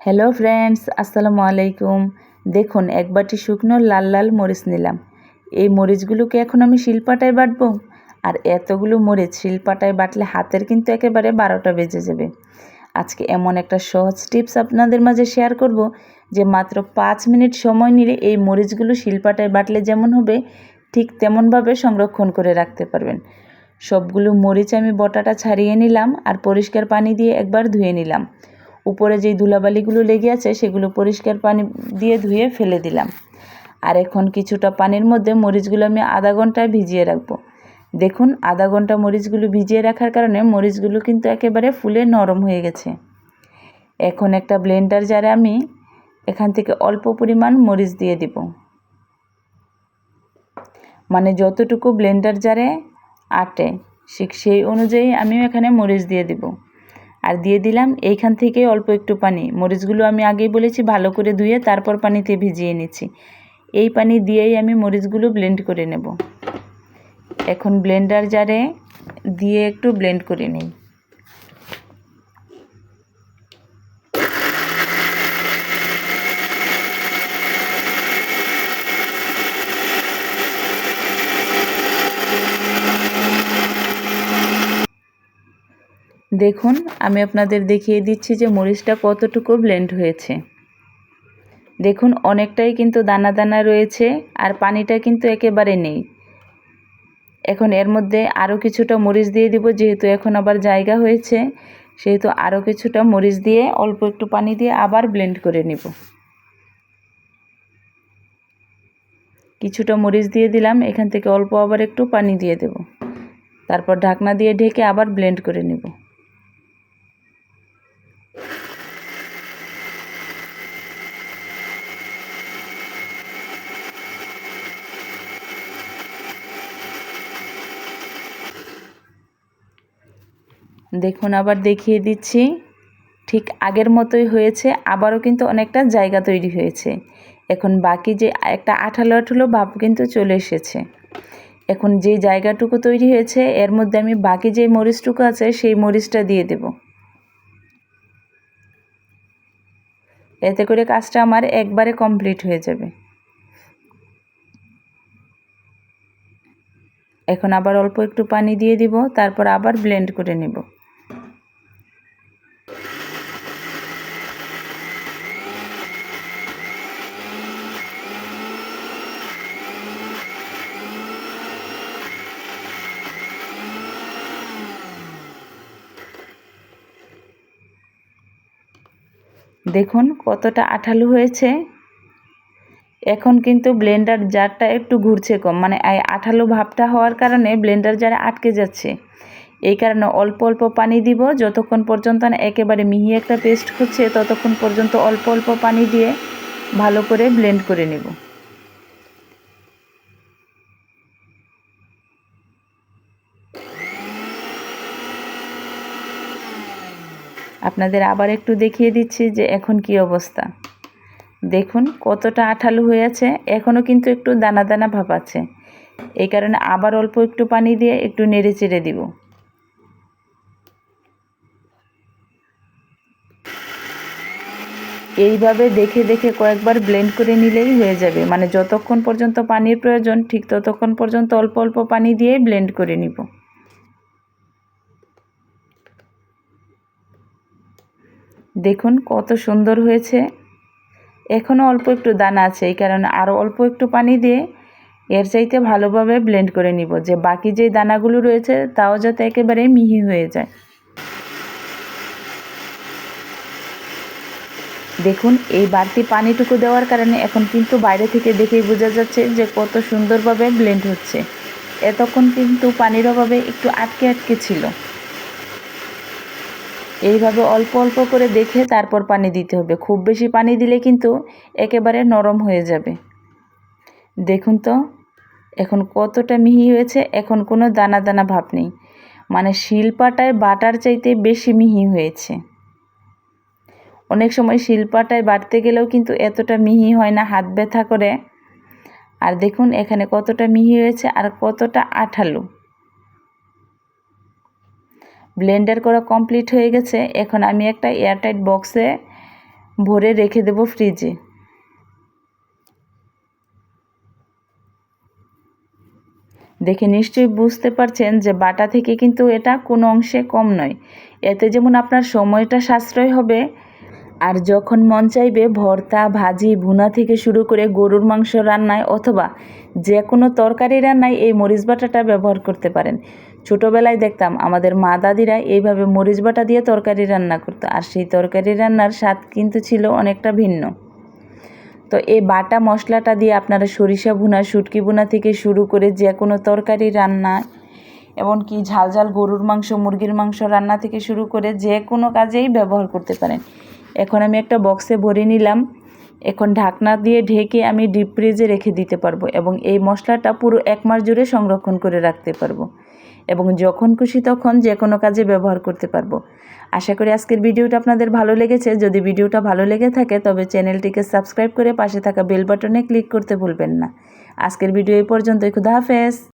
Hello friends, আসসালামু আলাইকুম। দেখুন, এক বাটি শুকনো লাল লাল মরিচ নিলাম। এই মরিচগুলোকে এখন আমি শিলপাটায় বাটবো। আর এতগুলো মরিচ শিলপাটায় বাটলে হাতের কিন্তু একেবারে 12টা বেজে যাবে। আজকে এমন একটা সহজ টিপস আপনাদের মাঝে শেয়ার করব যে মাত্র 5 মিনিট সময় নিলে এই মরিচগুলো শিলপাটায় বাটলে যেমন হবে ঠিক তেমনভাবে সংরক্ষণ করে রাখতে পারবেন। সবগুলো মরিচ আমি বটাটা ছাড়িয়ে নিলাম আর পরিষ্কার পানি দিয়ে একবার ধুয়ে নিলাম। উপরে যেই ধুলাবালিগুলো লেগে আছে সেগুলো পরিষ্কার পানি দিয়ে ধুয়ে ফেলে দিলাম। আর এখন কিছুটা পানির মধ্যে মরিচগুলো আমি আধা ঘন্টা ভিজিয়ে রাখবো। দেখুন, আধা ঘন্টা মরিচগুলো ভিজিয়ে রাখার কারণে মরিচগুলো কিন্তু একেবারে ফুলে নরম হয়ে গেছে। এখন একটা ব্লেন্ডার জারে আমি এখান থেকে অল্প পরিমাণ মরিচ দিয়ে দিব, মানে যতটুকু ব্লেন্ডার জারে আটে ঠিক সেই অনুযায়ী আমিও এখানে মরিচ দিয়ে দিব। আর দিয়ে দিলাম এইখান থেকে অল্প একটু পানি। মরিচগুলো আমি আগেই বলেছি ভালো করে ধুয়ে তারপর পানিতে ভিজিয়ে নিচ্ছি। এই পানি দিয়েই আমি মরিচগুলো ব্লেন্ড করে নেব। এখন ব্লেন্ডার জারে দিয়ে একটু ব্লেন্ড করে নিই। দেখুন, আমি আপনাদের দেখিয়ে দিচ্ছি যে মরিচটা কতটুকু ব্লেন্ড হয়েছে। দেখুন, অনেকটাই কিন্তু দানা দানা রয়েছে আর পানিটা কিন্তু একেবারে নেই। এখন এর মধ্যে আরও কিছুটা মরিচ দিয়ে দিব, যেহেতু এখন আবার জায়গা হয়েছে সেহেতু আরও কিছুটা মরিচ দিয়ে অল্প একটু পানি দিয়ে আবার ব্লেন্ড করে নিব। কিছুটা মরিচ দিয়ে দিলাম, এখান থেকে অল্প আবার একটু পানি দিয়ে দেব। তারপর ঢাকনা দিয়ে ঢেকে আবার ব্লেন্ড করে নেব। দেখুন, আবার দেখিয়ে দিচ্ছি, ঠিক আগের মতোই হয়েছে, আবারও কিন্তু অনেকটা জায়গা তৈরি হয়েছে। এখন বাকি যে একটা আঠালো আঠালো ভাব কিন্তু চলে এসেছে। এখন যে জায়গাটুকু তৈরি হয়েছে এর মধ্যে আমি বাকি যে মরিচটুকু আছে সেই মরিচটা দিয়ে দেব। এতে করে কাজটা আমার একবারে কমপ্লিট হয়ে যাবে। এখন আবার অল্প একটু পানি দিয়ে দিব, তারপর আবার ব্লেন্ড করে নেব। দেখুন কতটা আঠালো হয়েছে। এখন কিন্তু ব্লেন্ডার জারটা একটু ঘুরছে কম, মানে এই আঠালো ভাবটা হওয়ার কারণে ব্লেন্ডার জারে আটকে যাচ্ছে। এই কারণে অল্প অল্প পানি দিব, যতক্ষণ পর্যন্ত না একেবারে মিহি একটা পেস্ট হচ্ছে ততক্ষণ পর্যন্ত অল্প অল্প পানি দিয়ে ভালো করে ব্লেন্ড করে নেব। আপনাদের আবার একটু দেখিয়ে দিচ্ছি যে এখন কি অবস্থা। দেখুন কতটা আঠালো হয়ে আছে, এখনও কিন্তু একটু দানা দানা ভাব আছে। এই কারণে আবার অল্প একটু পানি দিয়ে একটু নেড়ে চেড়ে দিব। এইভাবে দেখে দেখে কয়েকবার ব্লেন্ড করে নিলেই হয়ে যাবে, মানে যতক্ষণ পর্যন্ত পানির প্রয়োজন ঠিক ততক্ষণ পর্যন্ত অল্প অল্প পানি দিয়ে ব্লেন্ড করে নিব। দেখুন কত সুন্দর হয়েছে। এখনও অল্প একটু দানা আছে, এই কারণে আরও অল্প একটু পানি দিয়ে এর চাইতে ভালোভাবে ব্লেন্ড করে নিব, যে বাকি যে দানাগুলো রয়েছে তাও যাতে একেবারে মিহি হয়ে যায়। দেখুন, এই বাড়তি পানিটুকু দেওয়ার কারণে এখন কিন্তু বাইরে থেকে দেখেই বোঝা যাচ্ছে যে কত সুন্দরভাবে ব্লেন্ড হচ্ছে। এতক্ষণ কিন্তু পানির অভাবে একটু আটকে আটকে ছিল। এইভাবে অল্প অল্প করে দেখে তারপর পানি দিতে হবে। খুব বেশি পানি দিলে কিন্তু একেবারে নরম হয়ে যাবে। দেখুন তো এখন কতটা মিহি হয়েছে, এখন কোনো দানা দানা ভাব নেই, মানে শিলপাটায় বাটার চাইতে বেশি মিহি হয়েছে। অনেক সময় শিলপাটায় বাটতে গেলেও কিন্তু এতটা মিহি হয় না, হাত ব্যথা করে। আর দেখুন এখানে কতটা মিহি হয়েছে আর কতটা আঠালো। ব্লেন্ডার করা কমপ্লিট হয়ে গেছে। এখন আমি একটা এয়ারটাইট বক্সে ভরে রেখে দেব ফ্রিজে। দেখে নিশ্চয়ই বুঝতে পারছেন যে বাটা থেকে কিন্তু এটা কোনো অংশে কম নয়। এতে যেমন আপনার সময়টা সাশ্রয় হবে, আর যখন মন চাইবে ভর্তা, ভাজি, ভুনা থেকে শুরু করে গরুর মাংস রান্নায় অথবা যে কোনো তরকারি রান্নায় এই মরিচ বাটাটা ব্যবহার করতে পারেন। ছোটোবেলায় দেখতাম আমাদের মা দাদিরা এইভাবে মরিচ বাটা দিয়ে তরকারি রান্না করতো, আর সেই তরকারি রান্নার স্বাদ কিন্তু ছিল অনেকটা ভিন্ন। তো এই বাটা মশলাটা দিয়ে আপনারা সরিষা ভুনা, শুটকি ভুনা থেকে শুরু করে যে কোনো তরকারি রান্না, এমনকি ঝাল ঝাল গরুর মাংস, মুরগির মাংস রান্না থেকে শুরু করে যে কোনো কাজেই ব্যবহার করতে পারেন। এখন আমি একটা বক্সে ভরে নিলাম। এখন ঢাকনা দিয়ে ঢেকে আমি ডিপ ফ্রিজে রেখে দিতে পারবো এবং এই মশলাটা পুরো 1 মাস জুড়ে সংরক্ষণ করে রাখতে পারবো এবং যখন খুশি তখন যে কোনো কাজে ব্যবহার করতে পারবো। আশা করি আজকের ভিডিওটা আপনাদের ভালো লেগেছে। যদি ভিডিওটা ভালো লেগে থাকে তবে চ্যানেলটিকে সাবস্ক্রাইব করে পাশে থাকা বেল বাটনে ক্লিক করতে ভুলবেন না। আজকের ভিডিও এই পর্যন্তই। খুদা হাফেজ।